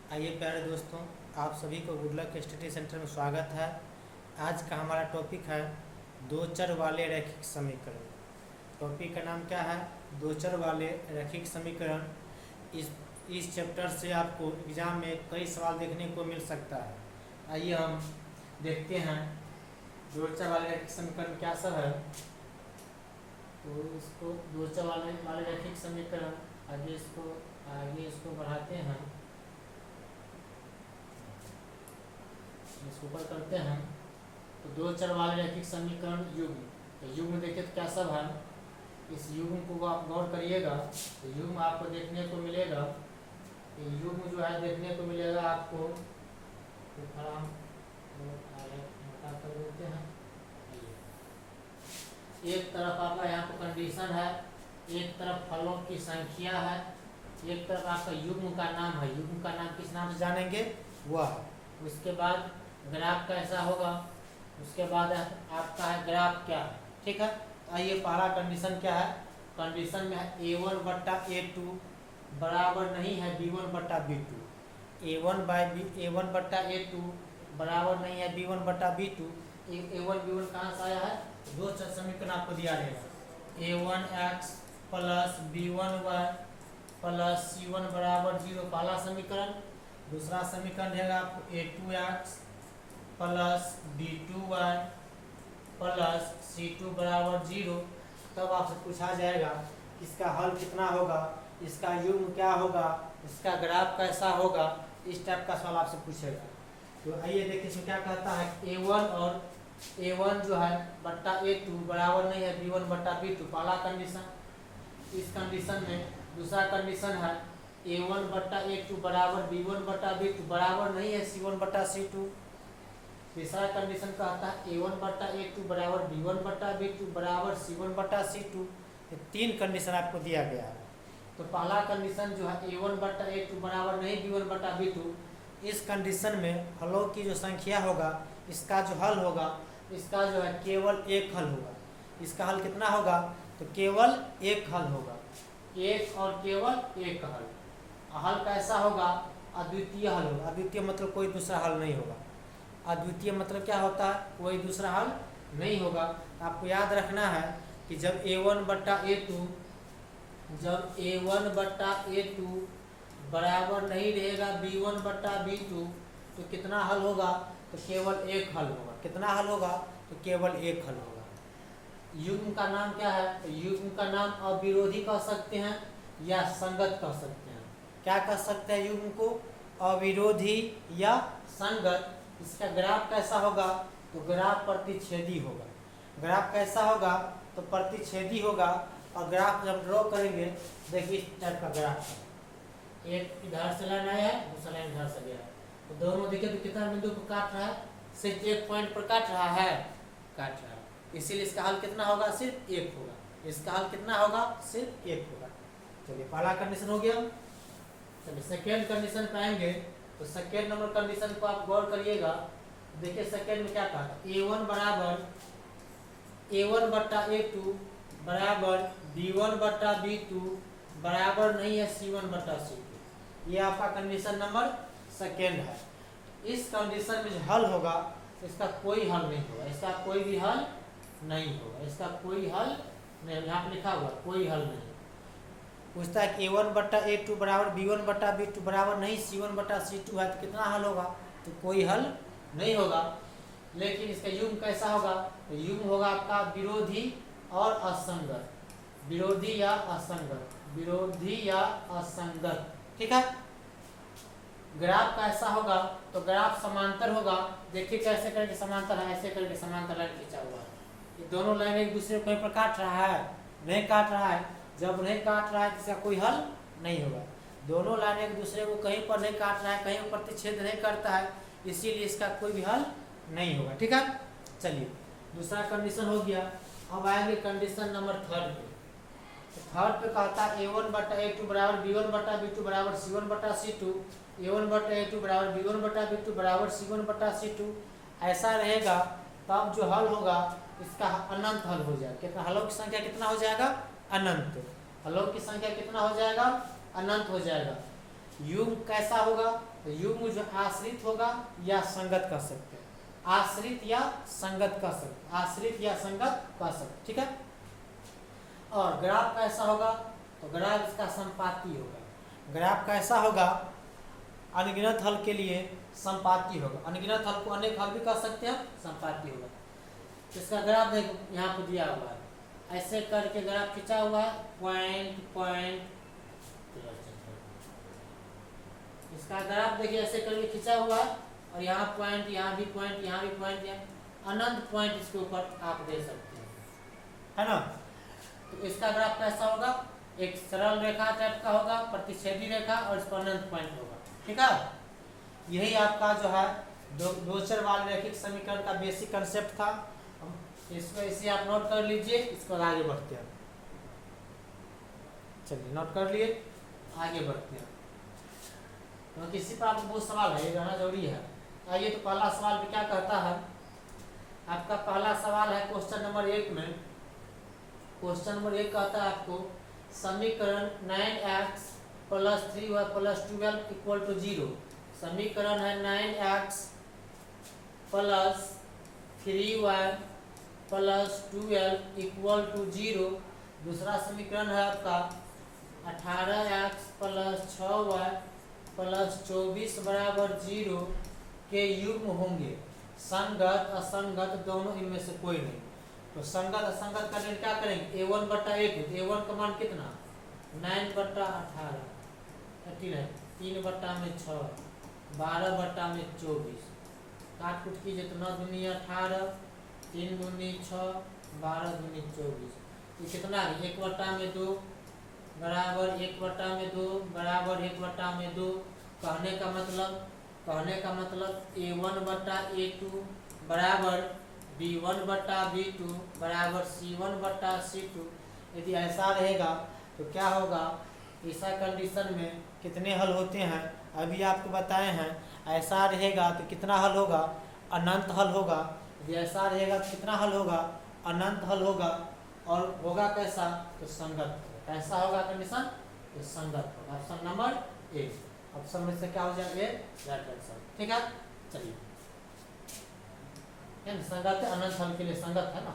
आइए प्यारे दोस्तों, आप सभी को गुड लक स्टडी सेंटर में स्वागत है। आज का हमारा टॉपिक है दो चर वाले रैखिक समीकरण। टॉपिक का नाम क्या है? दो चर वाले रैखिक समीकरण। इस चैप्टर से आपको एग्जाम में कई सवाल देखने को मिल सकता है। आइए हम देखते हैं दो चर वाले रैखिक समीकरण क्या सब है। तो इसको दो चर वाले रैखिक समीकरण आगे इसको बढ़ाते हैं, इसको ऊपर करते हैं। तो दो चर वाले रैखिक समीकरण युग्म। तो युग्म देखिए तो क्या सब है। इस युग्म को आप गौर करिएगा तो युग्म आपको देखने को मिलेगा। ये युग्म जो है देखने को मिलेगा आपको। तो थोड़ा हम मोटा कर देते हैं। एक तरफ आपका यहाँ पर कंडीशन है, एक तरफ फलों की संख्या है, एक तरफ आपका युग्म का नाम है। युग्म का नाम किस नाम से जानेंगे? वह। उसके बाद ग्राफ कैसा होगा, उसके बाद आपका है ग्राफ क्या है। ठीक है, तो आइए पहला कंडीशन क्या है। कंडीशन में है a1 बट्टा a2 बराबर नहीं है b1 बट्टा b2। a1 बट्टा a2 बराबर नहीं है b1 बट्टा b2। a1 b1 कहाँ से आया है? दो चर समीकरण आपको दिया रहेगा। a1x plus b1y plus c1 बराबर 0 पहला समीकरण। दूसरा समीकरण रहेगा आपको a2x plus b2y plus c2 बराबर 0। तब आपसे पूछा जाएगा इसका हल कितना होगा, इसका युग्म क्या होगा, इसका ग्राफ कैसा होगा। इस टाइप का सवाल आपसे पूछेगा। तो आइए देखिए इसमें क्या कहता है। a1 जो है बट्टा a2 बराबर नहीं है b1 बट्टा b2 पहला कंडीशन। इस कंडीशन में दूसरा कंडीशन है a1 बट्टा a2 बराबर b1 बट्टा b2 बराबर नहीं है c1 बट्टा c2। तीसरा कंडीशन कहता है a1 बट्टा a2 बराबर b1 बट्टा b2 बराबर c1 बट्टा c2। ये तीन कंडीशन आपको दिया गया है। तो पहला कंडीशन जो है a1 बट्टा a2 बराबर नहीं b1 बट्टा b2, इस कंडीशन में फलों की जो संख्या होगा, इसका जो हल होगा, इसका जो है केवल एक हल होगा। इसका हल कितना होगा? तो केवल एक हल होगा, एक और केवल एक हल। हल कैसा होगा? अद्वितीय हल होगा। अद्वितीय मतलब कोई दूसरा हल नहीं होगा। अद्वितीय मतलब क्या होता है? कोई दूसरा हल नहीं होगा। आपको याद रखना है कि जब a1 बट्टा a2 बराबर नहीं रहेगा b1 बट्टा b2 तो कितना हल होगा? तो केवल एक हल होगा। कितना हल होगा? तो केवल एक हल होगा। युग्म का नाम क्या है? तो युग्म का नाम अविरोधी कह सकते हैं या संगत कह सकते हैं। क्या कह सकते हैं युग्म को? अविरोधी या संगत। इसका ग्राफ कैसा होगा? तो ग्राफ प्रतिच्छेदी होगा। ग्राफ कैसा होगा? तो प्रतिच्छेदी होगा। और ग्राफ जब ड्रॉ करेंगे देखिए इस टाइप का ग्राफ है। एक इधर से लाइन आया है, दूसरा लाइन इधर से गया है। तो दोनों देखिए तो कितना बिंदु को काट रहा है? सिर्फ एक पॉइंट पर काट रहा है, काट रहा है। इसीलिए इसका हल कितना होगा? सिर्फ एक होगा। इसका हल कितना होगा? सिर्फ एक होगा। चलिए पहला कंडीशन हो गया। चलिए सेकेंड कंडीशन पे आएंगे। तो सेकेंड नंबर कंडीशन को आप गौर करिएगा। देखिए सेकेंड में क्या कहा? a1 बट्टा a2 बराबर b1 बट्टा b2 बराबर नहीं है c1 बट्टा c2। ये आपका कंडीशन नंबर सेकेंड है। इस कंडीशन में जो हल होगा इसका कोई हल नहीं होगा। इसका कोई भी हल नहीं होगा। इसका कोई हल नहीं, यहाँ पे लिखा हुआ कोई हल नहीं। पूछता है कि a1 बट्टा a2 बराबर b1 बट्टा b2 बराबर नहीं c1 बट्टा c2 है तो कितना हल होगा? तो कोई हल नहीं होगा। लेकिन इसका युग्म कैसा होगा? तो युग्म होगा आपका विरोधी और असंगत। विरोधी या असंगत, विरोधी या असंगत। ठीक है। ग्राफ कैसा होगा? तो ग्राफ समांतर होगा। देखिए कैसे करके समांतर है, ऐसे करके समांतर लाइन खींचा हुआ है। ये दोनों लाइन एक दूसरे को कहीं पर काट रहा है? नहीं काट रहा है। जब नहीं काट रहा है तो इसका कोई हल नहीं होगा। दोनों लाइन एक दूसरे को कहीं पर नहीं काट रहा है, कहीं प्रतिच्छेद नहीं करता है, इसीलिए इसका कोई भी हल नहीं होगा। ठीक है। चलिए दूसरा कंडीशन हो गया। अब आएंगे कंडीशन नंबर थर्ड पे। तो थर्ड पे कहता है a1 बट्टा a2 बराबर b1 बट्टा b2 बराबर c1 बट्टा c2। a1 बट्टा a2 बराबर b1 बट्टा b2 बराबर c1 बट्टा c2 ऐसा रहेगा। तब जो हल होगा इसका अनंत हल हो जाएगा। कितना हलों की संख्या कितना हो जाएगा? अनंत। हलों की संख्या कितना हो जाएगा? अनंत हो जाएगा। युग्म कैसा होगा, तो युग्म जो आश्रित होगा या संगत कह सकते हैं, आश्रित या संगत कह सकते, आश्रित या संगत कह सकते, ठीक है। और ग्राफ कैसा होगा, तो ग्राफ इसका संपाती होगा। ग्राफ कैसा होगा, अनगिनत हल के लिए संपाती होगा। अनगिनत हल को अनेक हल भी कह सकते हैं, संपाती होगा। इसका ग्राफ देखो यहाँ पे दिया हुआ है, ऐसे करके ग्राफ खींचा हुआ है, पॉइंट पॉइंट, इसका ग्राफ देखिए ऐसे करके खींचा हुआ है, और यहाँ पॉइंट, यहाँ भी पॉइंट, यहाँ भी पॉइंट, अनंत पॉइंट इसके ऊपर आप दे सकते हैं, है ना। तो इसका ग्राफ कैसा होगा, एक सरल रेखा टाइप का होगा, प्रतिच्छेदी रेखा, और इस पर अनंत पॉइंट होगा, ठीक है। यही आपका जो है डोचर वाले रैखिक समीकरण का बेसिक कंसेप्ट था। इसको इसे आप नोट कर लीजिए, इसको आगे बढ़ते हैं। चलिए नोट कर लिए, आगे बढ़ते हैं, तो किसी पर आपको बहुत सवाल है, ये रहना जरूरी है। आइए तो पहला सवाल भी क्या कहता है, आपका पहला सवाल है क्वेश्चन नंबर 1 में। क्वेश्चन नंबर 1 कहता है आपको समीकरण 9x + 3y + 12 = 0। समीकरण है 9x + 3y + 12 = 0। दूसरा समीकरण है आपका 18x + 6y + 24 = 0 के युग्म होंगे, संगत असंगत दोनों इनमें से कोई नहीं। तो संगत असंगत करने क्या करेंगे, a1/a2, a1 का मान कितना 9/18, 3/6, 12/24, काट कुट कीजिए तो 9 दूनी 18, 3 दूनी 6, 12 दूनी 24, ये कितना है 1/2 बराबर 1/2 बराबर 1/2। कहने का मतलब a1/a2 बराबर b1/b2 बराबर c1/c2। यदि ऐसा रहेगा तो क्या होगा, ऐसा कंडीशन में कितने हल होते हैं अभी आपको बताए हैं। ऐसा रहेगा तो कितना हल होगा, अनंत हल होगा। यदि ऐसा रहेगा तो कितना हल होगा, अनंत हल होगा। और होगा कैसा, तो संगत। कैसा होगा कंडीशन, तो संगत होगा। ऑप्शन नंबर ए, ऑप्शन में से क्या हो जाएगा, राइट आंसर, ठीक है। चलिए संगत है, अनंत हल के लिए संगत है ना,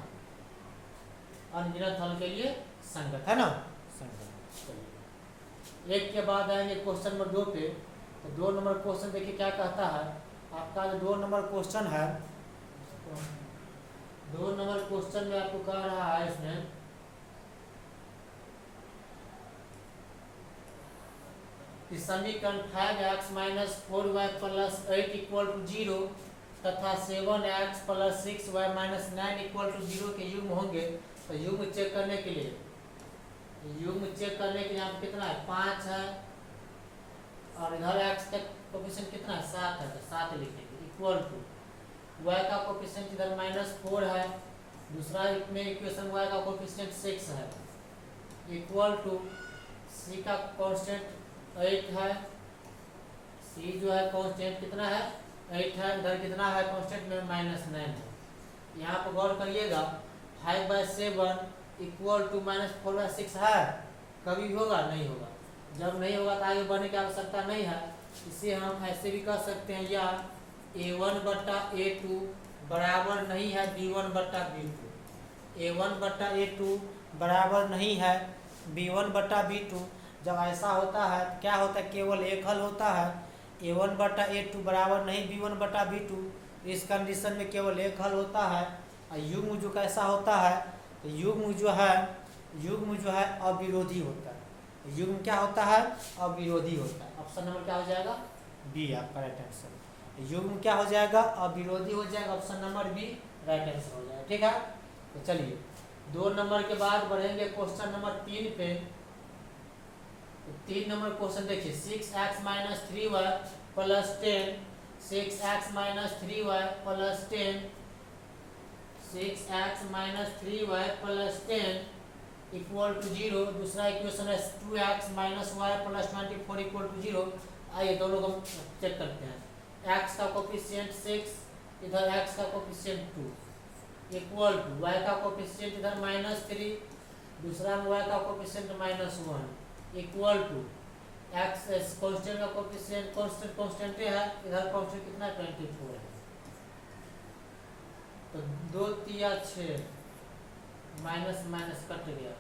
अनगिनत हल के लिए संगत है ना, संगत। चलिए एक के बाद आएंगे क्वेश्चन नंबर 2 पे। तो 2 नंबर क्वेश्चन देखिए क्या कहता है आपका। जो 2 नंबर क्वेश्चन है, 2 नंबर क्वेश्चन में आपको कह रहा है इसमें कि समीकरण 5x - 4y + 8 = 0 तथा 7x + 6y - 9 = 0 के युग्म होंगे। तो युग्म चेक करने के लिए, यहाँ पे कितना है 5 है, और इधर x का कोफिशिएंट कितना है 7 है, तो 7 लिखेंगे इक्वल टू y का कोफिशिएंट इधर -4 है, दूसरा में इक्वेशन y का कोफिशिएंट 6 है, इक्वल टू c का कांस्टेंट 8 है, c जो है कांस्टेंट कितना है 8 है, इधर कितना है कांस्टेंट में -9 है। यहाँ पर गौर करिएगा 5/7 इक्वल टू -4/6 है, कभी होगा नहीं होगा। जब नहीं होगा तो आगे बढ़ने की आवश्यकता नहीं है। इसे हम ऐसे भी कह सकते हैं, या a1/a2 बराबर नहीं है b1/b2, a1/a2 बराबर नहीं है b1/b2। जब ऐसा होता है क्या होता है, केवल एक हल होता है, a1/a2 बराबर नहीं b1/b2। इस कंडीशन में केवल एक हल होता है। और युग्म जो कैसा होता है, तो युग्म जो है अविरोधी होता है। युग्म क्या होता है, अविरोधी होता है। ऑप्शन नंबर क्या हो जाएगा, बी आपका राइट आंसर। युग्म क्या हो जाएगा, अविरोधी हो जाएगा, option number B right answer हो जाएगा, ठीक है। तो चलिए 2 नंबर के बाद बढ़ेंगे क्वेश्चन नंबर 3 पे। तो 3 नंबर क्वेश्चन देखिए 6x - 3y + 10, 6x - 3y + 10, 6x - 3y + 10 = 0। दूसरा इक्वेशन है 2x - y + 24 = 0। आइए दोनों को चेक करते हैं। x का कोफिशिएंट 6, इधर x का कोफिशिएंट 2, इक्वल टू y का कोफिशिएंट इधर -3, दूसरा में y का coefficient -1, equal to x constant का कोफिशिएंट कांस्टेंट है, इधर कांस्टेंट कितना 24 है, तो 2 तिया 6 माइनस माइनस कट गया,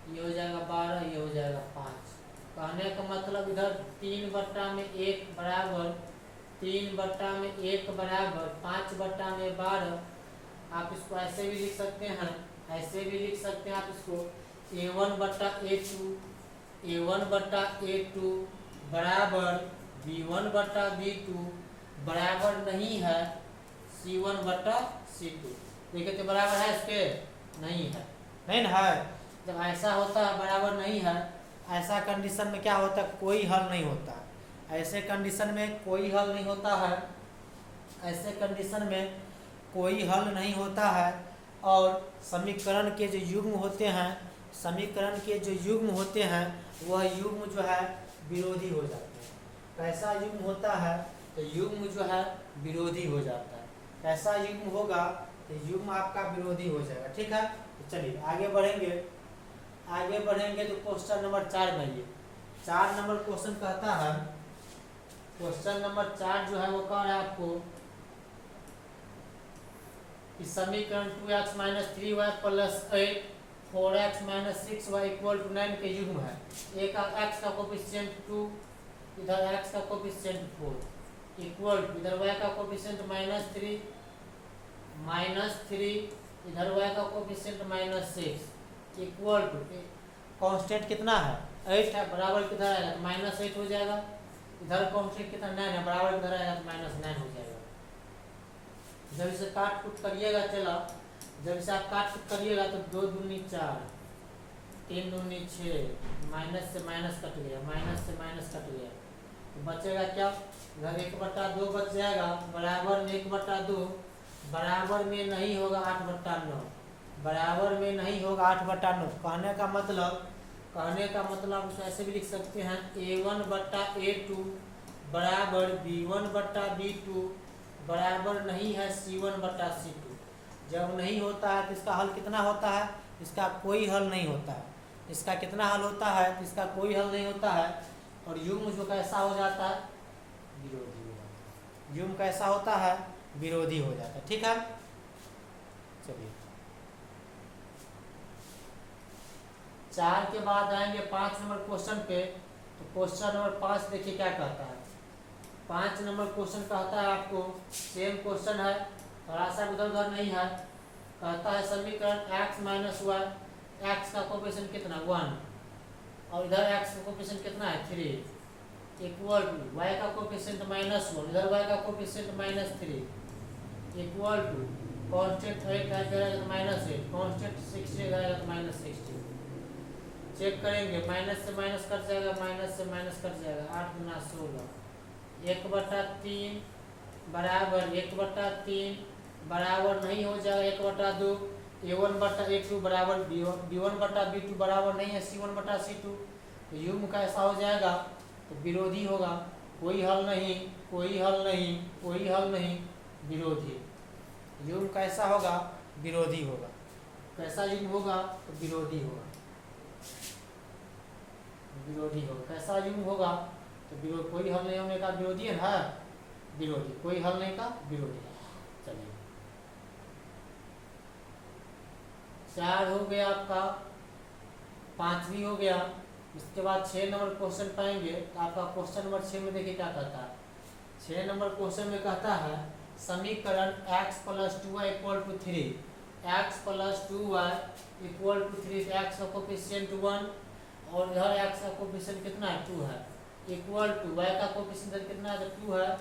ये हो जाएगा 12, ये हो जाएगा 5। कहने का मतलब इधर 3/1 बराबर 3/1 बराबर 5/12। आप इसको ऐसे भी लिख सकते हैं, ऐसे भी लिख सकते हैं आप इसको A1/A2 बराबर B1/B2 बराबर नहीं है C1/C2। देखिए तो बराबर है इसके, नहीं है, नहीं ना है। जब ऐसा होता है बराबर नहीं है, ऐसा कंडीशन में क्या होता है, कोई हल नहीं होता। ऐसे कंडीशन में कोई हल नहीं होता है, ऐसे कंडीशन में कोई हल नहीं होता है। और समीकरण के जो युग्म होते हैं, समीकरण के जो युग्म होते हैं वह युग्म जो है विरोधी हो जाते हैं। कैसा युग्म होता है, तो युग्म जो है विरोधी हो जाता है। कैसा युग्म होगा, तो युग्म आपका विरोधी हो जाएगा। ठीक है, तो चलिए आगे बढ़ेंगे। आगे बढ़ेंगे तो क्वेश्चन नंबर 4 में, ये 4 नंबर क्वेश्चन कहता है, क्वेश्चन नंबर 4 जो है वो कह रहा है आपको कि समीकरण 2x - 3y + 8 4x - 6y = 9 के युग्म है। एक x का कोफिशिएंट 2, इधर x का कोफिशिएंट 4 इक्वल टू इधर y का कोफिशिएंट -3 इधर y का कोफिशिएंट -6 इक्वल टू कांस्टेंट कितना है 8 है, बराबर किधर आएगा तो -8 हो जाएगा। इधर कांस्टेंट कितना 9 है, बराबर किधर आएगा तो -9 हो जाएगा। जब इसे काट कूट करिएगा, चला जब इसे आप काट कूट करिएगा तो 2 दूनी 4 3 दूनी 6 माइनस से माइनस कट गया, माइनस से माइनस कट गया, तो बचेगा क्या, इधर 1/2 बच जाएगा, बराबर में 1/2 बराबर में नहीं होगा 8/9, बराबर में नहीं होगा 8/9। कहने का मतलब आप ऐसे भी लिख सकते हैं A1/A2 बराबर B1/B2 बराबर नहीं है C1/C2। जब नहीं होता है तो इसका हल कितना होता है, इसका कोई हल नहीं होता है। इसका कितना हल होता है, इसका कोई हल नहीं होता है। और युग्म जो कैसा हो जाता है, विरोधी हो जाता है। युग्म कैसा होता है, विरोधी हो जाता है। ठीक है, चलिए 4 के बाद आएंगे 5 नंबर क्वेश्चन पे। तो क्वेश्चन नंबर 5 देखिए क्या कहता है। 5 नंबर क्वेश्चन कहता है आपको, सेम क्वेश्चन है, थोड़ा सा उधर उधर नहीं है। कहता है समीकरण x - y, x का कोफिशिएंट कितना 1 और इधर x का कोफिशिएंट कितना है 3 इक्वल टू y का कोफिशिएंट -1 इधर y का कोफिशिएंट -3 इक्वल टू कांस्टेंट 8 आएगा तो -8, कांस्टेंट 60 आएगा तो -60। चेक करेंगे, माइनस से माइनस कट जाएगा, माइनस से माइनस कट जाएगा, 8 गुना 16 1/3 बराबर 1/3 बराबर नहीं हो जाएगा 1/2। A1/A2 बराबर B1/B2 बराबर नहीं है C1/C2। तो युग्म कैसा हो जाएगा, तो विरोधी होगा। कोई हल नहीं, कोई हल नहीं, कोई हल नहीं, विरोधी। युग्म कैसा होगा, विरोधी होगा। कैसा युग्म होगा, तो विरोधी होगा, विरोधी होगा। कैसा युग्म होगा, तो विरोध, कोई हल नहीं होने का विरोधी है ना, विरोधी, कोई हल नहीं का विरोधी। चलिए 4 हो गया आपका, 5 भी हो गया। इसके बाद 6 नंबर क्वेश्चन पाएंगे। तो आपका क्वेश्चन नंबर 6 में देखिए क्या कहता है। 6 नंबर क्वेश्चन में कहता है समीकरण x + 2y = 3, x + 2y = 3, x का कोफिशिएंट 1 और इधर x का कोफिशिएंट कितना है 2 है, इक्वल टू y का कोफिशिएंट कितना है 2 है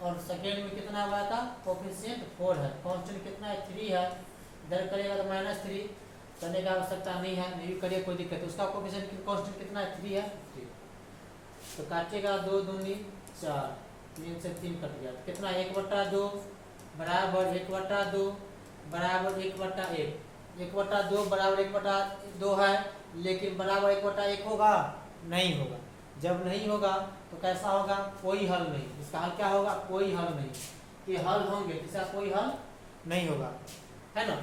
और सेकेंड में कितना y का कोफिशिएंट 4 है, कांस्टेंट कितना है 3 है। इधर करेगा तो -3 करने की आवश्यकता नहीं है, नहीं करिए कोई दिक्कत है। उसका कोफिशिएंट कांस्टेंट कितना है 3 है, 3। तो काटिएगा 2 दूनी 4, 3 से 3 कट गया, कितना 1/2 बराबर 1/2 बराबर 1/1, 1/2 बराबर 1/2 है, लेकिन बराबर 1/1 होगा, नहीं होगा। जब नहीं होगा तो कैसा होगा, कोई हल नहीं। इसका हल क्या होगा, कोई हल नहीं। ये हल होंगे, इसका कोई हल नहीं होगा, है ना।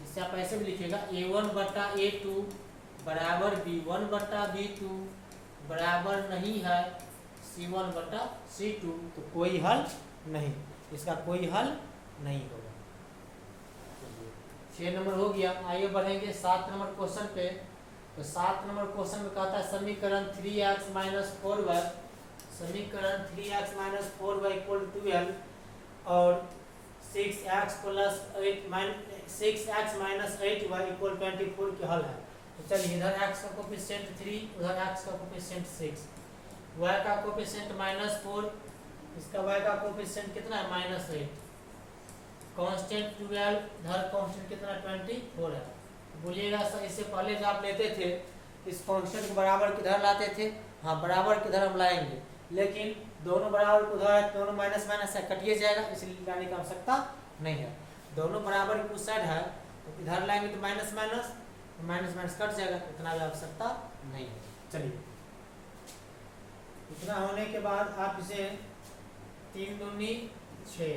इससे आप ऐसे भी लिखिएगा A1/A2 बराबर B1/B2 बराबर नहीं है C1/C2 तो कोई हल नहीं, इसका कोई हल नहीं होगा। 6 नंबर हो गया। आइए बढ़ेंगे 7 नंबर क्वेश्चन पे। तो 7 नंबर क्वेश्चन में कहता है समीकरण 3x - 4y, समीकरण 3x - 4y = 12 और 6x - 8y = 24 के हल है। तो चलिए इधर x का कोफिशिएंट 3, उधर x का कोफिशिएंट 6, y का कोफिशिएंट -4, इसका y का कोफिशिएंट कितना है -8, कांस्टेंट 12, इधर कांस्टेंट कितना 24 है। बोलिएगा सर इससे पहले जो आप लेते थे इस कांस्टेंट को बराबर किधर लाते थे? हाँ बराबर किधर हम लाएंगे, लेकिन दोनों बराबर को उधर दोनों माइनस माइनस है कटिए जाएगा, इसलिए लाने की आवश्यकता नहीं है। दोनों बराबर की उस साइड है तो इधर लाएंगे तो minus minus minus minus cut जाएगा, इतना भी आवश्यकता नहीं है। चलिए इतना होने के बाद आप इसे 3 दूनी 6,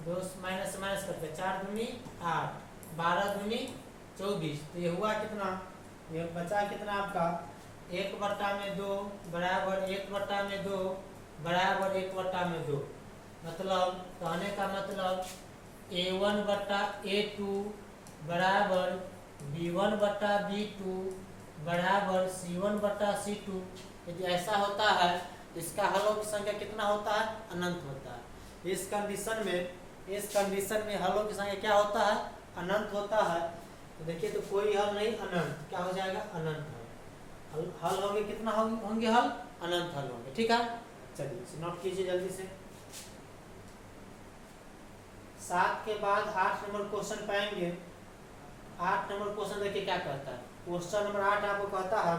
2 माइनस माइनस करते 4 दूनी 8, 12 दूनी 24, तो ये हुआ कितना? ये बचा कितना आपका 1/2 बराबर 1/2 बराबर 1/2। मतलब कहने का मतलब A1/A2 बराबर B1/B2 बराबर C1/C2। यदि ऐसा होता है इसका हलों की संख्या कितना होता है? अनंत होता है। इस कंडीशन में हलों की संख्या क्या होता है? अनंत होता है। तो देखिए तो कोई हल नहीं, अनंत क्या हो जाएगा? अनंत हल होंगे, कितना होंगे हल? अनंत हल होंगे। ठीक है, चलिए इसे नोट कीजिए जल्दी से। 7 के बाद 8 नंबर क्वेश्चन पाएंगे। 8 नंबर क्वेश्चन देखिए क्या कहता है। क्वेश्चन नंबर 8 आपको कहता है,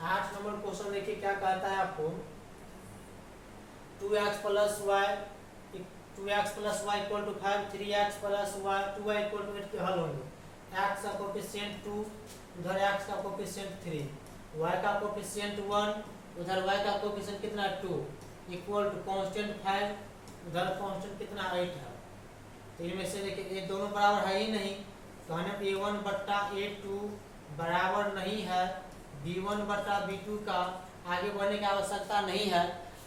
8 नंबर क्वेश्चन देखिए क्या कहता है आपको, 2x + y = 5, 3x + y 2y = 8 के हल होंगे। x का कोफिशिएंट 2, उधर x का कोफिशिएंट 3, y का कोफिशिएंट 1, उधर y का कोफिशिएंट कितना 2 इक्वल टू कांस्टेंट 5, उधर कांस्टेंट कितना 8 है। तो इनमें से देखिए ये दोनों बराबर है ही नहीं, कहने A1/A2 बराबर नहीं है B1/B2 का। आगे बढ़ने की आवश्यकता नहीं है,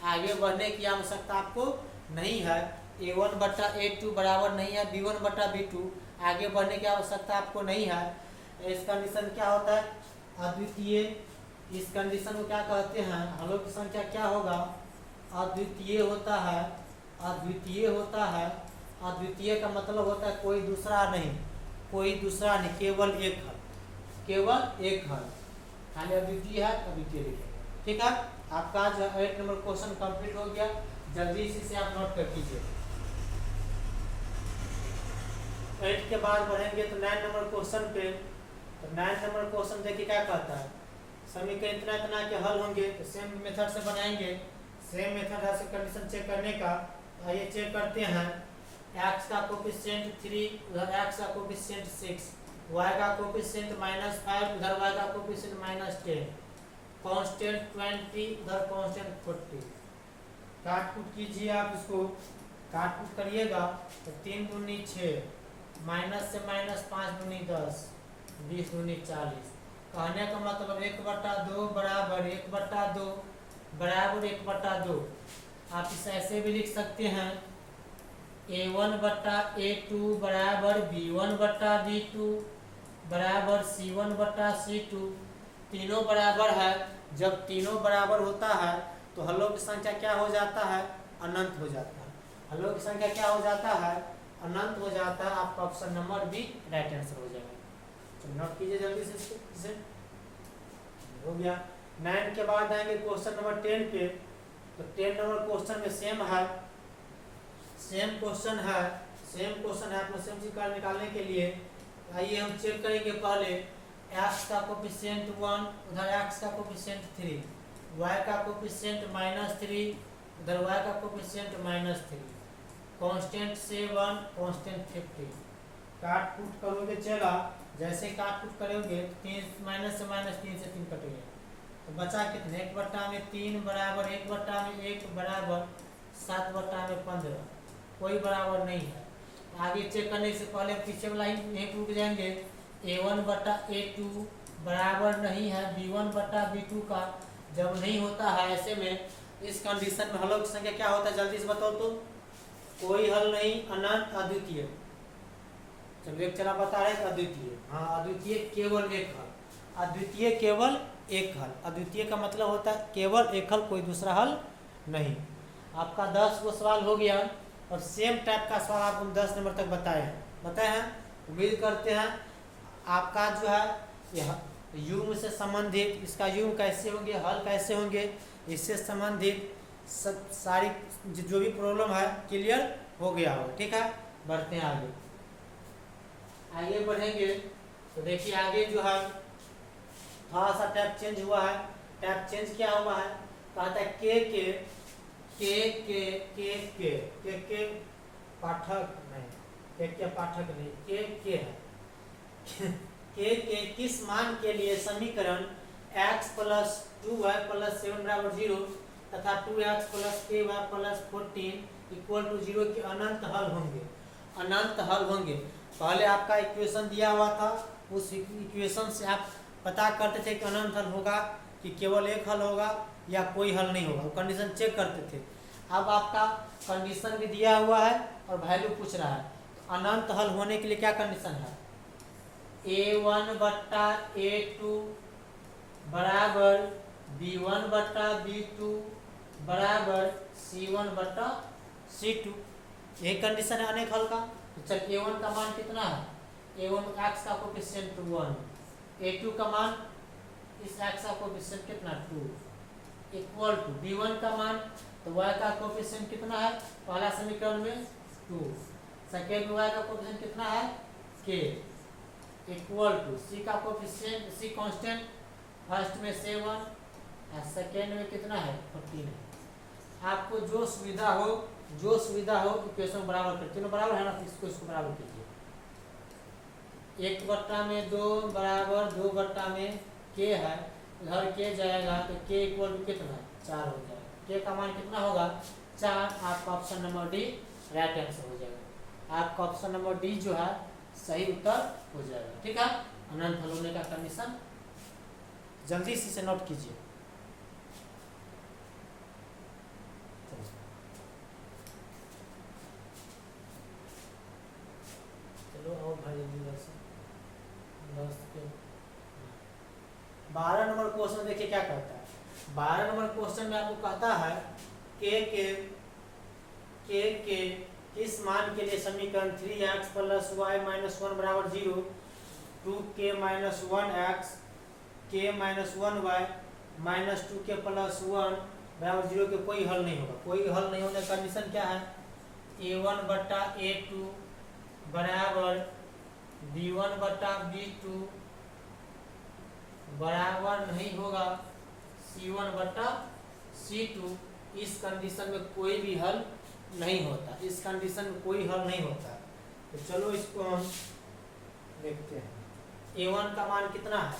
आगे बढ़ने की आवश्यकता आपको नहीं है। A1/A2 बराबर नहीं है B1/B2, आगे बढ़ने की आवश्यकता आपको नहीं है। इस कंडीशन क्या होता है? अद्वितीय। इस कंडीशन को क्या कहते हैं? हलों की संख्या क्या होगा? अद्वितीय होता है। अद्वितीय होता है। अद्वितीय का मतलब होता है कोई दूसरा नहीं, कोई दूसरा नहीं, केवल एक हल, केवल एक हल। खाली अद्वितीय है, अद्वितीय लिखेंगे। ठीक है, आपका जो 8 नंबर क्वेश्चन कंप्लीट हो गया। जल्दी इसी से आप नोट कर कीजिए। 8 के बाद बढ़ेंगे तो 9 नंबर क्वेश्चन पे। तो 9 नंबर क्वेश्चन देखिए क्या कहता है, समीकरण इतना इतना के हल होंगे। तो सेम मेथड से बनाएंगे, सेम मेथड है कंडीशन चेक करने का। आइए चेक करते हैं। x का कोफिशिएंट 3, उधर x का कोफिशिएंट 6, y का कोफिशिएंट -5, उधर y का कोफिशिएंट -10, कांस्टेंट 20, उधर कांस्टेंट 40। काट कूट कीजिए आप इसको, काट कूट करिएगा तो 3 दूनी 6, माइनस से माइनस 5 दूनी 10, 20 दूनी 40। कहने का मतलब 1/2 बराबर 1/2 बराबर 1/2। आप इसे ऐसे भी लिख सकते हैं A1/A2 बराबर B1/B2 बराबर C1/C2। तीनों बराबर है। जब तीनों बराबर होता है तो हलों की संख्या क्या हो जाता है? अनंत हो जाता है। हलों की संख्या क्या हो जाता है? अनंत हो जाता है। आपका option number B right answer हो जाएगा। तो नोट कीजिए जल्दी से इसे। हो गया। 9 के बाद आएंगे क्वेश्चन नंबर 10 पे। तो 10 नंबर क्वेश्चन में सेम है, सेम क्वेश्चन है, सेम क्वेश्चन है। आपको सेम चीज का निकालने के लिए आइए हम चेक करेंगे। पहले x का कोफिशिएंट 1, उधर x का कोफिशिएंट 3, y का कोफिशिएंट -3, उधर y का कोफिशिएंट -3, कांस्टेंट 7, कांस्टेंट 50। काट कूट करोगे चला, जैसे काट कूट करोगे 3 माइनस से माइनस 3 से 3 कटेगा तो बचा कितने? 1/3 बराबर 1/1 बराबर 7/15। कोई बराबर नहीं है। आगे चेक करने से पहले पीछे वाला ही यहीं रुक जाएंगे। A1/A2 बराबर नहीं है b1 बटा b2 का। जब नहीं होता है ऐसे में इस कंडीशन में हलों की संख्या क्या होता है, जल्दी से बताओ तो। कोई हल नहीं, अनंत, अद्वितीय। चलो एक चला बता रहे अद्वितीय। हाँ, अद्वितीय केवल एक हल। अद्वितीय केवल एक हल। अद्वितीय का मतलब होता है केवल एक हल, कोई दूसरा हल नहीं। आपका 10 गो सवाल हो गया और सेम टाइप का सवाल आपको 10 नंबर तक बताए हैं। उम्मीद करते हैं आपका जो है यह युग्म से संबंधित, इसका युग्म कैसे होंगे, हल कैसे होंगे, इससे संबंधित सब सारी जो भी प्रॉब्लम है क्लियर हो गया हो। ठीक है, बढ़ते हैं आगे बढ़ेंगे। तो देखिए आगे जो है थोड़ा सा टैप चेंज हुआ है। टैप चेंज क्या हुआ है, कहता है के पाठक नहीं, के पाठक नहीं, के है के किस मान के लिए समीकरण x प्लस 2y प्लस 7 बराबर 0 तथा 2x plus ky plus 14 equal to 0 के अनंत हल होंगे। अनंत हल होंगे। पहले आपका इक्वेशन दिया हुआ था, उस इक्वेशन से आप पता करते थे कि अनंत हल होगा कि केवल एक हल होगा या कोई हल नहीं होगा, वो कंडीशन चेक करते थे। अब आपका कंडीशन भी दिया हुआ है और वैल्यू पूछ रहा है। तो अनंत हल होने के लिए क्या कंडीशन है, a1 बट्टा a2 बराबर b1 बट्टा b2 बराबर c1 बट्टा c2। यही कंडीशन है अनेक हल का। तो चल a1 का मान कितना है, a1 x का कोफिशिएंट 1, a2 का मान इस x का कोफिशिएंट कितना 2 इक्वल टू b1 का मान, तो y का कोफिशिएंट कितना है पहला समीकरण में 2, सेकेंड में y का कोफिशिएंट कितना है k इक्वल टू c का कोफिशिएंट, c कांस्टेंट फर्स्ट में 7 और सेकेंड में कितना है 14 है। आपको जो सुविधा हो इक्वेशन बराबर कर, तीनों बराबर है ना, तो इसको बराबर कीजिए। 1 बट्टा में 2 बराबर 2 बट्टा में k है, इधर k जाएगा तो k इक्वल टू कितना 4 हो जाएगा। k का मान कितना होगा 4। आपका option number D right answer हो जाएगा। आपका ऑप्शन नंबर डी जो है सही उत्तर हो जाएगा। ठीक है, अनंत हल होने का कंडीशन जल्दी से इसे नोट कीजिए। चलो आओ भाई 12 नंबर क्वेश्चन देखिए क्या कहता है। 12 नंबर क्वेश्चन में आपको कहता है के किस मान के लिए समीकरण 3x प्लस y माइनस 1 बराबर 0, 2k minus 1x k minus 1y minus 2k plus 1 बराबर 0 के कोई हल नहीं होगा। कोई हल नहीं होने का कंडीशन क्या है, a1 बट्टा a2 बराबर b1 बट्टा b2 बराबर नहीं होगा c1 बट्टा c2। इस कंडीशन में कोई भी हल नहीं होता, इस कंडीशन में कोई हल नहीं होता। तो चलो इसको हम देखते हैं। a1 का मान कितना है,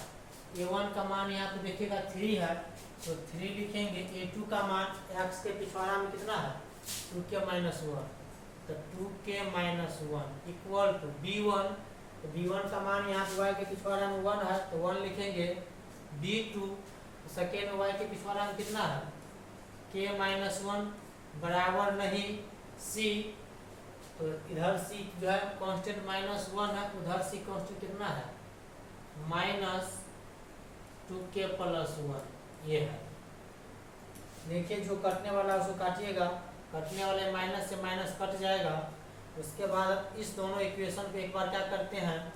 a1 का मान यहाँ पे देखिएगा 3 है, तो 3 लिखेंगे। a2 का मान x के पिछवाड़ा में कितना है 2k माइनस 1, तो 2k minus 1 equal to b1, तो b1 का मान यहाँ पे y के पिछवाड़ा में 1 है, तो 1 लिखेंगे। b2 सेकेंड y के पिछवाड़ा में कितना है k माइनस 1 बराबर नहीं c, तो इधर c जो है कांस्टेंट माइनस 1 है, उधर c कांस्टेंट कितना है माइनस 2k प्लस 1। ये है, देखिए जो कटने वाला उसको काटिएगा, कटने वाले माइनस से माइनस कट जाएगा। उसके बाद इस दोनों इक्वेशन को एक बार क्या करते हैं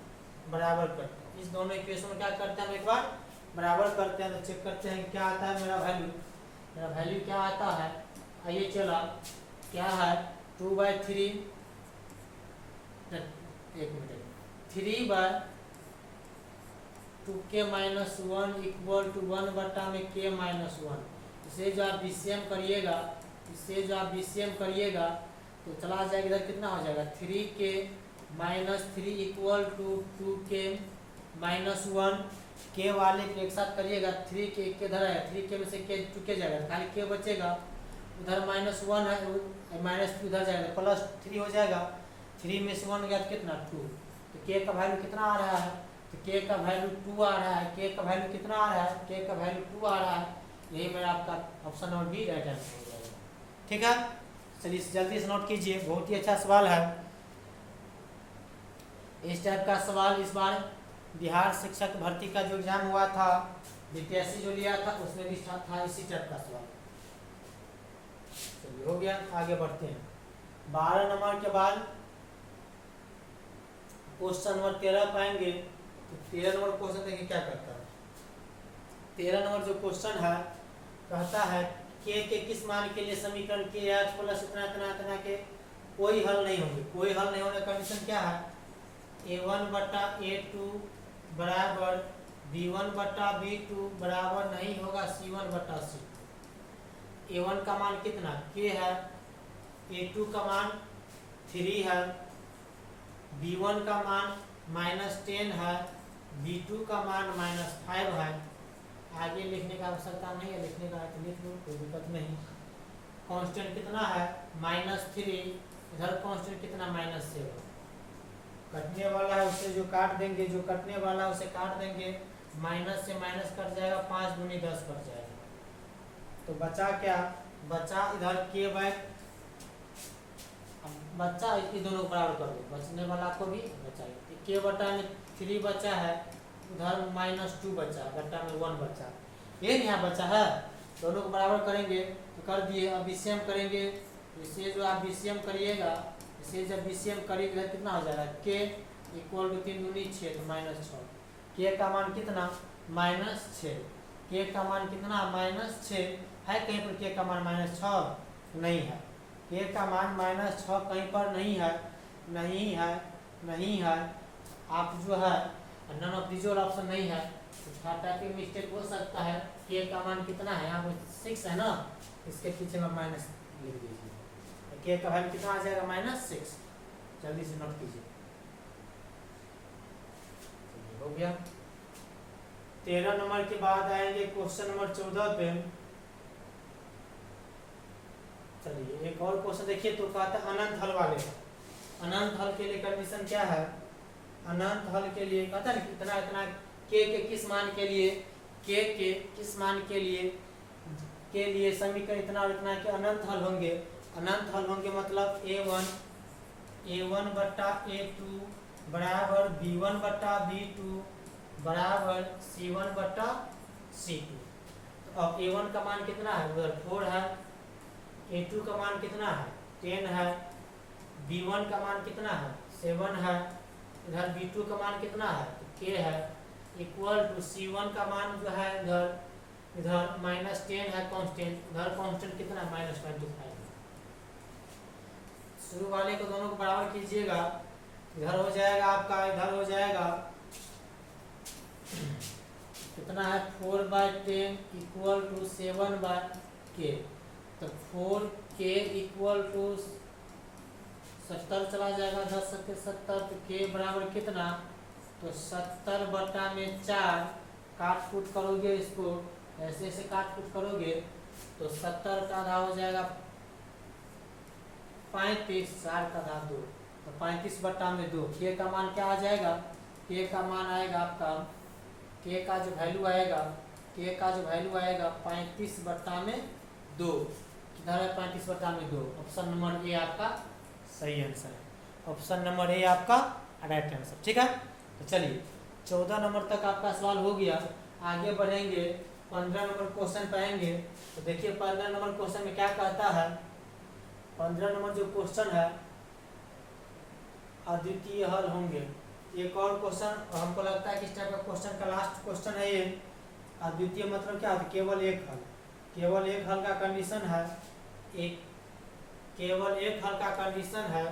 बराबर करते हैं। इस दोनों इक्वेशन को क्या करते हैं हम एक बार बराबर करते हैं, तो चेक करते हैं क्या आता है मेरा वैल्यू क्या आता है। आइए चला क्या है 2/3 3 bye 2k minus 1 equal to 1 बटा में k माइनस 1। इसे जो आप BCM करिएगा तो चला जाएगा, इधर कितना हो जाएगा 3k minus 3 equal to 2k minus 1। k वाले के एक साथ करिएगा, 3k इधर आएगा, 3k में से k 2k जाएगा, खाली k बचेगा। उधर माइनस 1 है, माइनस 2 इधर जाएगा, प्लस 3 हो जाएगा। 3 में से 1 गया तो कितना 2, तो k का वैल्यू कितना आ रहा है तो के का वैल्यू 2 आ रहा है, के का वैल्यू कितना आ रहा है, के का वैल्यू 2 आ रहा है। यही मेरा आपका option number B right answer हो जाएगा। ठीक है, चलिए जल्दी से नोट कीजिए, बहुत ही अच्छा सवाल है। इस टाइप का सवाल इस बार बिहार शिक्षक भर्ती का जो एग्जाम हुआ था, बीपीएससी जो लिया था, उसमें भी था इसी टाइप का सवाल। चलिए हो गया, आगे बढ़ते हैं। 12 नंबर के बाद क्वेश्चन नंबर 13 पाएंगे। तो 13 नंबर क्वेश्चन देखिए क्या करता है। 13 नंबर जो क्वेश्चन है कहता है के किस मान के लिए समीकरण के x प्लस इतना इतना इतना के कोई हल नहीं होंगे। कोई हल नहीं होने का कंडीशन क्या है, a1 बटा a2 बराबर b1 बटा b2 बराबर नहीं होगा c1 बटा c2। a1 का मान कितना k है, a2 का मान 3 है, b1 का मान -10 है, b2 का मान -5 है। आगे लिखने का आवश्यकता नहीं है, लिखने का तो लिख लो, कोई दिक्कत नहीं। कांस्टेंट कितना है -3, इधर कांस्टेंट कितना -7। कटने वाला है उसे जो काट देंगे, जो कटने वाला है उसे काट देंगे, माइनस से माइनस कट जाएगा, 5 दूनी 10 कट जाएगा। तो बचा क्या, बचा इधर के बैक, बच्चा इसकी दोनों बराबर कर दो, बचने वाला को भी बचा। के बटा में 3 बचा है, उधर -2 बचा, बटा में 1 बचा, ये यहाँ बचा है। दोनों को बराबर करेंगे तो कर दिए। अब बीसीएम करेंगे, इसे जो आप बीसीएम करिएगा, इसे जब बीसीएम करिएगा कितना हो जाएगा, के इक्वल टू 3 दूनी 6 तो -6। के का मान कितना -6, के का मान कितना -6 है। कहीं पर के का मान -6 नहीं है, के का मान -6 कहीं पर नहीं है, नहीं है, नहीं है। आप जो है नन ऑफ दीज ऑप्शन नहीं है, तो टाइपिंग मिस्टेक हो सकता है। के का मान कितना है, यहाँ पर 6 है ना, इसके पीछे में माइनस लिख दीजिए, के का वैल्यू कितना आ जाएगा -6। जल्दी से नोट कीजिए, हो गया। 13 नंबर के बाद आएंगे क्वेश्चन नंबर 14 पे। चलिए एक और क्वेश्चन देखिए, तो कहता है अनंत हल वाले। अनंत हल के लिए कंडीशन क्या है, अनंत हल के लिए कहता है इतना इतना के किस मान के लिए, के किस मान के लिए समीकरण इतना और इतना के अनंत हल होंगे। अनंत हल होंगे मतलब a1 बटा a2 बराबर b1 बटा b2 बराबर c1 बटा c2। तो अब a1 का मान कितना है, उधर 4 है, a2 का मान कितना है 10 है, b1 का मान कितना है 7 है, इधर b2 का मान कितना है तो k है, इक्वल टू c1 का मान जो है इधर -10 है कांस्टेंट, इधर कांस्टेंट कितना -25। शुरू वाले को दोनों को बराबर कीजिएगा, इधर हो जाएगा आपका, इधर हो जाएगा कितना है 4/10 इक्वल टू 7/k। तो 4k इक्वल टू 70 चला जाएगा, 10 सत्ते 70, तो k बराबर कितना, तो 70 बटा में 4, काट कूट करोगे इसको, ऐसे ऐसे काट कूट करोगे तो 70 का आधा हो जाएगा 35, 4 का आधा 2, तो 35 बटा में 2। के का मान क्या आ जाएगा, के का मान आएगा आपका, के का जो वैल्यू आएगा, के का जो वैल्यू आएगा 35 बटा में 2, किधर है 35 बटा में 2। ऑप्शन नंबर ए आपका सही आंसर है, ऑप्शन नंबर ए आपका राइट आंसर। ठीक है, तो चलिए 14 नंबर तक आपका सवाल हो गया। आगे बढ़ेंगे 15 नंबर क्वेश्चन पाएंगे। तो देखिए 15 नंबर क्वेश्चन में क्या कहता है। 15 नंबर जो क्वेश्चन है अद्वितीय हल होंगे। एक और क्वेश्चन हमको लगता है कि इस टाइप का क्वेश्चन का लास्ट क्वेश्चन है ये। अद्वितीय मतलब क्या होता है, केवल एक हल, केवल एक हल का कंडीशन है, एक केवल एक हल का कंडीशन है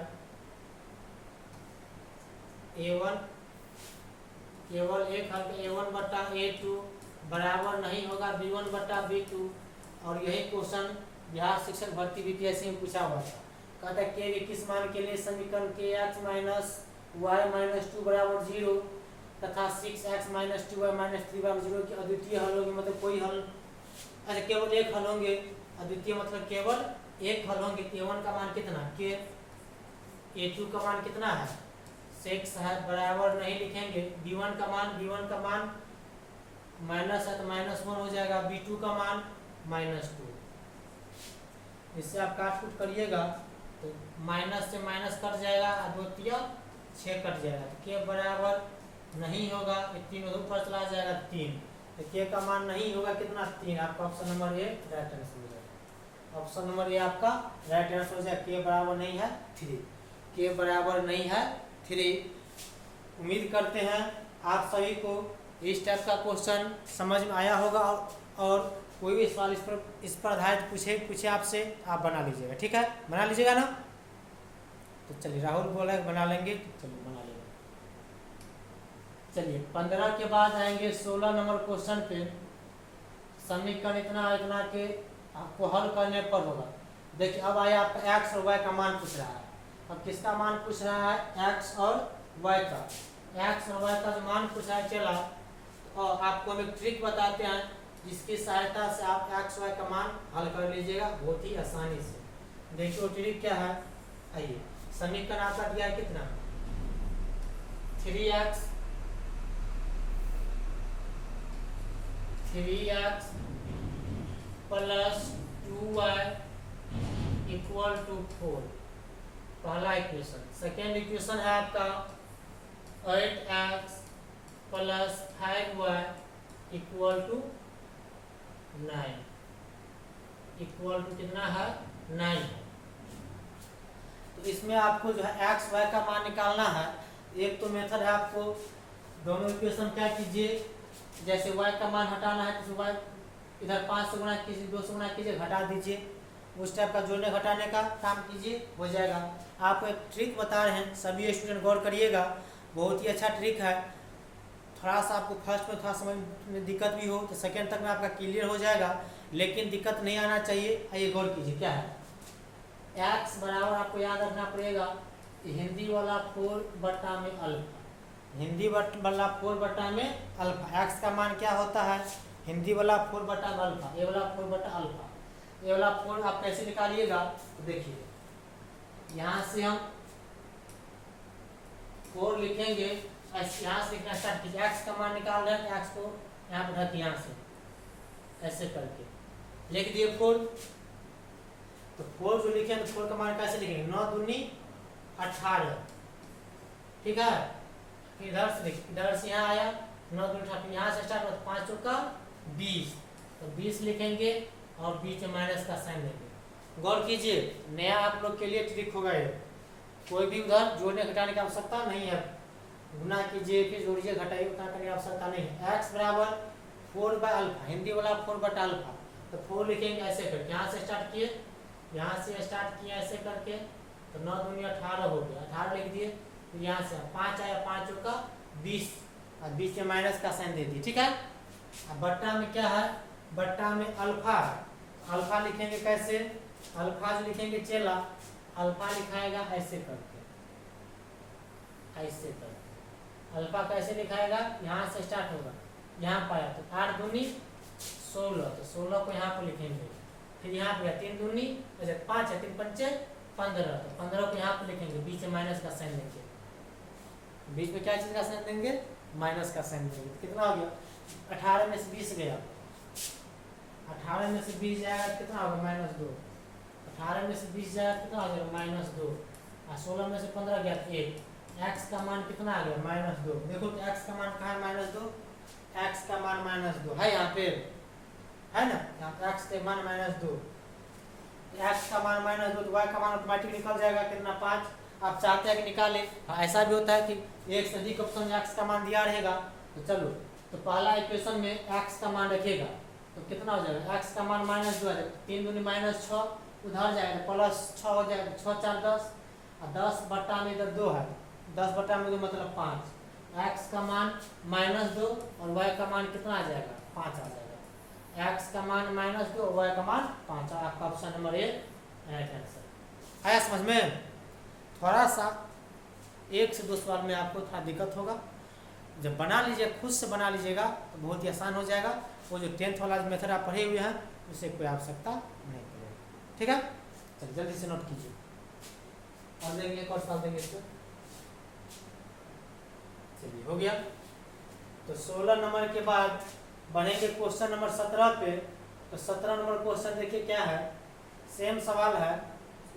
a1, केवल एक हल a1 बटा a2 बराबर नहीं होगा b1 बटा b2। और यही क्वेश्चन बिहार शिक्षक भर्ती बीपीएससी में पूछा हुआ था। कहता है के किस मान के लिए समीकरण kx माइनस वाई माइनस 2 बराबर 0 तथा 6x माइनस 2y माइनस 3 बराबर 0 की अद्वितीय हल होंगे। मतलब कोई हल, अच्छा केवल एक हल होंगे। अद्वितीय मतलब केवल एक हल होंगे। a1 का मान कितना, के a2 का मान कितना है 6 है बराबर नहीं लिखेंगे, b1 का मान माइनस है तो -1 हो जाएगा, b2 का मान -2। इससे आप काट कूट करिएगा तो माइनस से माइनस कट जाएगा, 2 तिया 6 कट जाएगा, तो के बराबर नहीं होगा, 3 ऊपर चला जाएगा 3, तो के का मान नहीं होगा कितना 3। आपका option number A right answer हो जाएगा। ऑप्शन नंबर ए आपका राइट आंसर हो जाएगा। के बराबर नहीं है 3, के बराबर नहीं है 3। उम्मीद करते हैं आप सभी को इस टाइप का क्वेश्चन समझ में आया होगा, और कोई भी सवाल इस पर आधारित पूछे आपसे, आप बना लीजिएगा। ठीक है, बना लीजिएगा ना। तो चलिए, राहुल बोला है बना लेंगे, चलिए बना लेंगे। चलिए 15 के बाद आएंगे 16 नंबर क्वेश्चन पे। समीकरण इतना के आपको हल करने पर होगा। देखिए अब आया आपका एक्स और वाई का मान पूछ रहा है। अब किसका मान पूछ रहा है? एक्स और वाई का। एक्स और वाई का जो मान पूछा है चला, और आपको हम एक ट्रिक बताते हैं जिसकी सहायता से आप एक्स वाई का मान हल कर लीजिएगा बहुत ही आसानी से। देखिए वो ट्रिक क्या है, आइए। समीकरण आपका दिया है कितना, 3x plus 2y equal to 4, पहला इक्वेशन। सेकेंड इक्वेशन है आपका 8x plus 5y equal to 9, equal to कितना है 9 है। तो इसमें आपको जो है एक्स वाई का मान निकालना है। एक तो मेथड है, आपको दोनों इक्वेशन क्या कीजिए, जैसे y का मान हटाना है तो y इधर 5 से गुणा कीजिए, 2 से गुणा कीजिए, घटा दीजिए, उस टाइप का जोड़ने घटाने का काम कीजिए, हो जाएगा। आपको एक ट्रिक बता रहे हैं, सभी स्टूडेंट गौर करिएगा, बहुत ही अच्छा ट्रिक है। थोड़ा सा आपको फर्स्ट में थोड़ा समझ में दिक्कत भी हो तो सेकेंड तक में आपका क्लियर हो जाएगा, लेकिन दिक्कत नहीं आना चाहिए। आइए गौर कीजिए क्या है। x बराबर आपको याद रखना पड़ेगा हिंदी वाला 4 में अल्फा, हिंदी वाला 4 में अल्फा। x का मान क्या होता है, हिंदी वाला 4 में अल्फा, ये वाला 4 अल्फा। ये वाला 4 आप कैसे निकालिएगा, तो देखिए यहाँ से हम 4 लिखेंगे, यहाँ से लिखना स्टार्ट कीजिए। x का मान निकाल रहे हैं, x को यहाँ पर रख, यहाँ से ऐसे करके लिख दिए 4। तो 4 जो लिखे तो 4 का मान कैसे लिखेंगे, 9 दूनी 18, ठीक है। इधर से देखिए, इधर से यहाँ आया 9 दूनी 18, यहाँ से स्टार्ट होता 5 चौका 20, तो 20 लिखेंगे और बीच में माइनस का साइन देंगे। गौर कीजिए, नया आप लोग के लिए ट्रिक होगा ये, कोई भी उधर जोड़ने घटाने की आवश्यकता नहीं है। गुना कीजिए फिर जोड़िए घटाइए, उतना करने की आवश्यकता नहीं है। x बराबर 4/अल्फा, हिंदी वाला 4/अल्फा, तो 4 लिखेंगे ऐसे करके, यहाँ से स्टार्ट किए, यहाँ से स्टार्ट किया ऐसे करके, तो 9 दूनी 18 हो गया, 18 लिख दिए। फिर यहाँ से 5 आया, 5 चौका 20, और बीच में माइनस का साइन दे दिए, ठीक है। अब बट्टा में क्या है, बट्टा में अल्फा है, अल्फा लिखेंगे कैसे, अल्फा जो लिखेंगे चेला, अल्फा लिखाएगा ऐसे करके, ऐसे करके। अल्फा कैसे लिखाएगा, यहाँ से स्टार्ट होगा, यहाँ पाया तो 8 दूनी 16, तो 16 को यहाँ पर लिखेंगे। फिर यहाँ पे 3 दूनी, अच्छा 5 है, 3 पंचे 15, तो 15 को यहाँ पर लिखेंगे, बीच में माइनस का साइन देंगे। बीच में क्या चीज़ का साइन देंगे, माइनस का साइन देंगे। कितना हो गया, 18 में से 20 गया, 18 में से 20 जाएगा कितना होगा, -2। 18 में से 20 जाएगा कितना हो गया, -2, और 16 में से 15 गया 1। x का मान कितना आ गया, -2। देखो तो x का मान कहाँ है, -2, x का मान -2 है, यहाँ पे है ना, यहाँ पे x का मान -2, x का मान -2, तो y का मान ऑटोमेटिक निकल जाएगा कितना, 5। आप चाहते हैं कि निकालें, ऐसा भी होता है कि एक से अधिक ऑप्शन में x का मान दिया रहेगा, तो चलो, तो पहला इक्वेशन में x का मान रखेगा तो कितना हो जाएगा, x का मान -2 है, 3 दूनी -6, उधर जाएगा +6 हो जाएगा, 6 4 10, और 10 बट्टा में इधर 2 है, 10 बट्टा में 2 मतलब 5। x का मान -2 और y का मान कितना आ जाएगा, 5 आ जाएगा। x का मान -2 और y का मान 5, आपका option number A right answer. आया समझ में। थोड़ा सा 1 से 2 सवाल में आपको थोड़ा दिक्कत होगा, जब बना लीजिए, खुद से बना लीजिएगा तो बहुत ही आसान हो जाएगा। वो जो 10th वाला मेथड आप पढ़े हुए हैं उसे कोई आवश्यकता नहीं पड़ेगी, ठीक है। चलिए जल्दी से नोट कीजिए, और देंगे एक और सवाल देंगे इसको। चलिए हो गया। तो 16 नंबर के बाद बढ़ेंगे क्वेश्चन नंबर 17 पे। तो 17 नंबर क्वेश्चन देखिए क्या है, सेम सवाल है,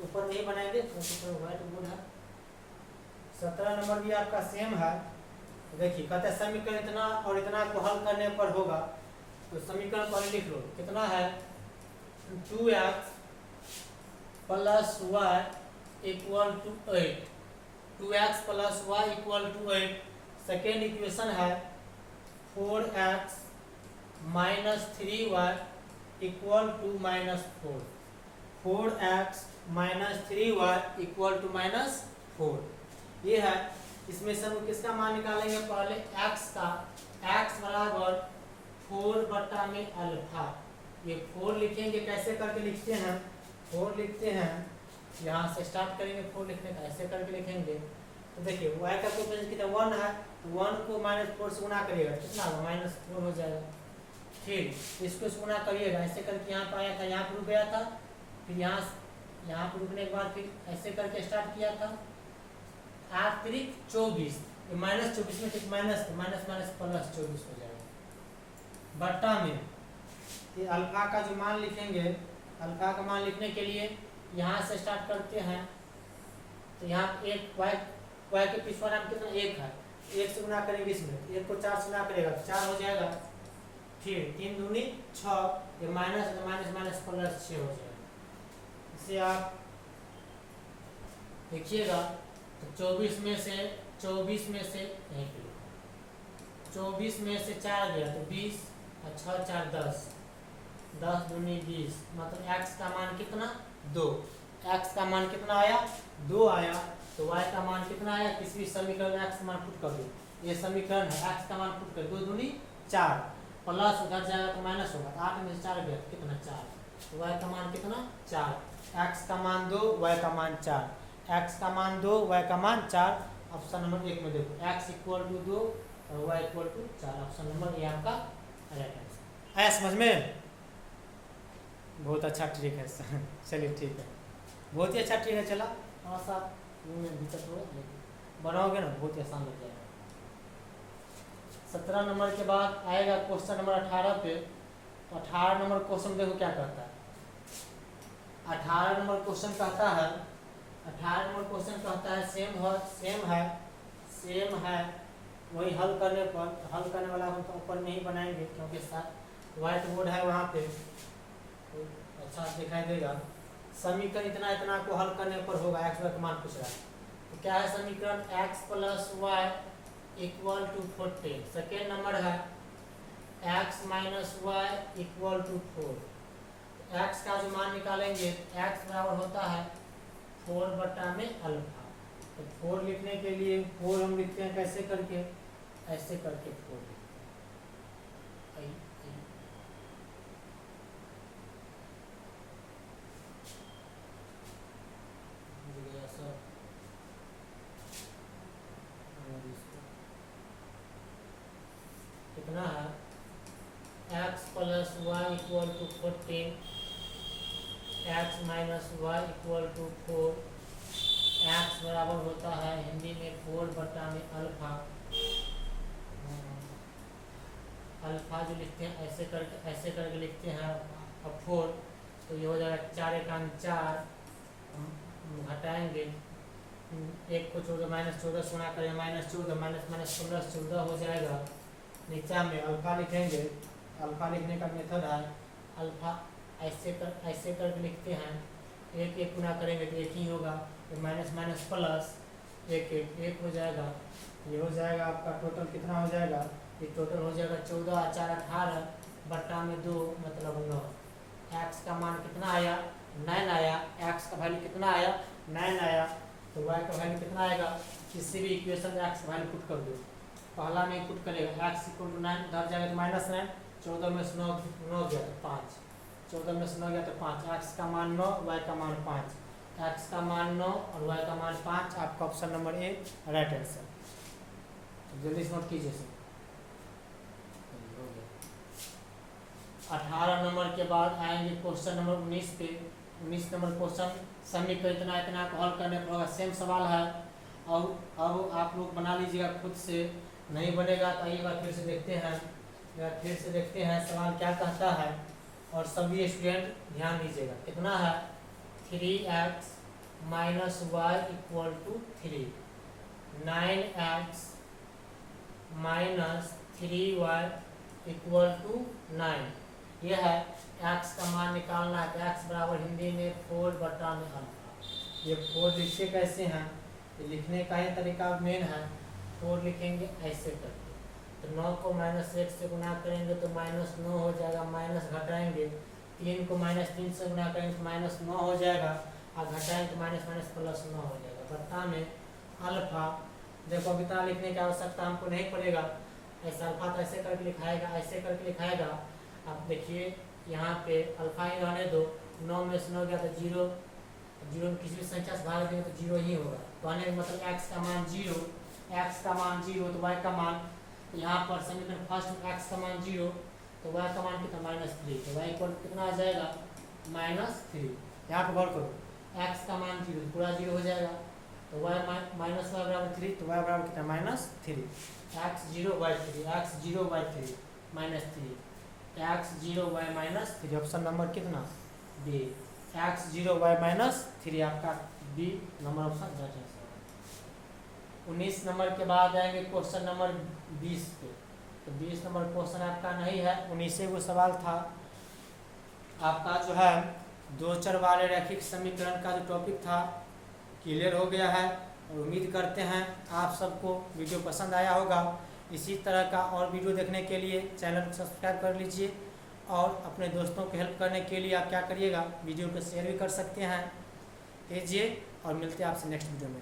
ऊपर नहीं बनाएंगे व्हाइट बोर्ड है। 17 नंबर भी आपका सेम है। देखिए कहते हैं समीकरण इतना और इतना को हल करने पर होगा। तो समीकरण पहले लिख लो, कितना है 2x plus y equal to 8। 2x plus y equal to 8। Second equation है 4x minus 3y equal to -4। 4x minus 3y equal to -4 ये है। इसमें से हम किसका मान निकालेंगे, पहले x का, x बराबर 4 बटा में अल्फा। ये 4 लिखेंगे, कैसे करके लिखते हैं, 4 लिखते हैं, यहाँ से स्टार्ट करेंगे 4 लिखने का, ऐसे करके लिखेंगे। तो देखिए y का कोएफिशिएंट कितना 1 है, 1 को -4 से गुणा करिएगा, कितना होगा -4 हो जाएगा। फिर इसको से गुणा करिएगा, ऐसे करके यहाँ पर आया था, यहाँ पर रुक गया था, फिर यहाँ पर रुकने के बाद फिर ऐसे करके स्टार्ट किया था। 8 त्रिक 24, ये -24 में कुछ माइनस माइनस प्लस 24 हो जाएगा बट्टा में। ये अल्फा का जो मान लिखेंगे, अल्फा का मान लिखने के लिए यहाँ से स्टार्ट करते हैं। तो यहाँ एक y के पिछवा नाम कितना 1 है, 1 से गुणा करेंगे, इसमें 1 को 4 से गुणा करेगा तो 4 हो जाएगा। फिर 3 दूनी 6, ये माइनस माइनस प्लस 6 हो जाएगा। इसे आप देखिएगा तो 24 में से यहीं पे 24 में से 4 गया तो 20 और 6 4 10, 10 दूनी 20, मतलब x का मान कितना 2। x का मान कितना आया 2 आया। तो y का मान कितना आया, किसी भी समीकरण में x का मान पुट कर दो, ये समीकरण है, x का मान पुट कर 2 दूनी 4, प्लस उधर जाएगा तो माइनस होगा, 8 में से 4 गया तो कितना 4, तो y का मान कितना 4, x का मान 2 y का मान 4, x का मान 2 y का मान 4। ऑप्शन नंबर 1 में देखो x इक्वल टू 2 और y equal to 4, option number ये आपका राइट आंसर आया समझ में। बहुत अच्छा ट्रिक है चलिए ठीक है, बहुत ही अच्छा ट्रिक है। चला थोड़ा सा दिक्कत होगा, लेकिन बनाओगे ना बहुत ही आसान लग जाएगा। 17 नंबर के बाद आएगा क्वेश्चन नंबर 18 पे। तो 18 नंबर क्वेश्चन देखो क्या कहता है। 18 नंबर क्वेश्चन कहता है, 18 नंबर क्वेश्चन कहता है सेम है वही हल करने पर, हल करने वाला हम तो ऊपर में ही बनाएंगे क्योंकि व्हाइट बोर्ड है वहाँ पे तो अच्छा दिखाई देगा। समीकरण इतना इतना को हल करने पर होगा, x का मान पूछ रहा है। तो क्या है समीकरण, x plus y equal to 14। Second number है x minus y equal to 4। x का जो मान निकालेंगे, x बराबर होता है 4 बटा में अल्फा। तो 4 लिखने के लिए 4 हम लिखते हैं कैसे करके, ऐसे करके 4 कितना है, x plus y equal to 14, x minus y equal to 4, x बराबर होता है हिंदी में 4 बटा में अल्फा। अल्फा जो लिखते हैं ऐसे करके लिखते हैं, अब 4 तो ये हो जाएगा 4 एकांक 4, घटाएंगे 1 को 14 -14 से गुणा करेंगे, -14 माइनस प्लस 14 हो जाएगा। नीचा में अल्फा लिखेंगे, अल्फा लिखने का मेथड है अल्फा ऐसे करके लिखते हैं, 1 गुणा करेंगे तो 1 ही होगा, तो माइनस प्लस 1 हो जाएगा। ये हो जाएगा आपका टोटल कितना हो जाएगा, ये टोटल हो जाएगा 14 और 4 18 बट्टा में 2 मतलब 9। x का मान कितना आया 9 आया, x का वैल्यू कितना आया 9 आया। तो y का वैल्यू कितना आएगा, किसी भी इक्वेशन में x का वैल्यू पुट कर दो, पहला में पुट करेगा x इक्वल टू 9, उधर जाएगा तो -9, 14 में से 9 गया तो 5, 14 में से 9 गया तो 5, x का मान 9 y का मान 5, x का मान 9 और y का मान 5, आपका option number A right answer. जल्दी से नोट कीजिए सर। 18 नंबर के बाद आएंगे क्वेश्चन नंबर 19 पे। 19 नंबर क्वेश्चन समीकरण इतना को हल करने पर होगा, सेम सवाल है। अब आप लोग बना लीजिएगा खुद से नहीं बनेगा तो एक बार फिर से देखते हैं, सवाल क्या कहता है। और सभी स्टूडेंट ध्यान दीजिएगा, कितना है 3x minus y equal to 3, 9x minus 3y equal to 9। यह है x का मान निकालना है, तो x बराबर हिंदी में 4/α। ये 4 लिखते कैसे हैं, ये लिखने का ही तरीका मेन है। 4 लिखेंगे ऐसे करके, तो 9 को -1 से गुना करेंगे तो -9 हो जाएगा, माइनस घटाएंगे 3 को -3 से गुना करेंगे तो -9 हो जाएगा, और घटाएंगे तो माइनस +9 हो जाएगा। बता में अल्फा, देखो अब इतना लिखने की आवश्यकता हमको नहीं पड़ेगा, ऐसा अल्फा तो ऐसे करके लिखाएगा, ऐसे करके लिखाएगा। अब देखिए यहाँ पे अल्फा ही रहने दो, 9 में से 9 गया तो 0, जीरो में किसी भी संख्या से भाग देंगे तो 0 ही होगा। कहने का मतलब x का मान 0, तो y का मान, यहाँ पर समीकरण फर्स्ट में x का मान 0 तो y का मान कितना -3, तो y इक्वल कितना आ जाएगा -3। यहाँ पर गौर करो, x का मान 0 पूरा 0 हो जाएगा, तो y माइनस y बराबर 3, तो y बराबर कितना -3, x 0 y 3, x 0 y 3 -3, x 0 y -3। Option number कितना बी, x 0 y -3 आपका बी नंबर ऑप्शन जांचना। 19 नंबर के बाद आएंगे क्वेश्चन नंबर 20 पे, तो 20 नंबर क्वेश्चन आपका नहीं है, 19 वो सवाल था आपका जो है 2 चर वाले रैखिक समीकरण का जो टॉपिक था क्लियर हो गया है। और उम्मीद करते हैं आप सबको वीडियो पसंद आया होगा। इसी तरह का और वीडियो देखने के लिए चैनल को सब्सक्राइब कर लीजिए, और अपने दोस्तों को हेल्प करने के लिए आप क्या करिएगा, वीडियो को शेयर भी कर सकते हैं। कीजिए, और मिलते हैं आपसे नेक्स्ट वीडियो में।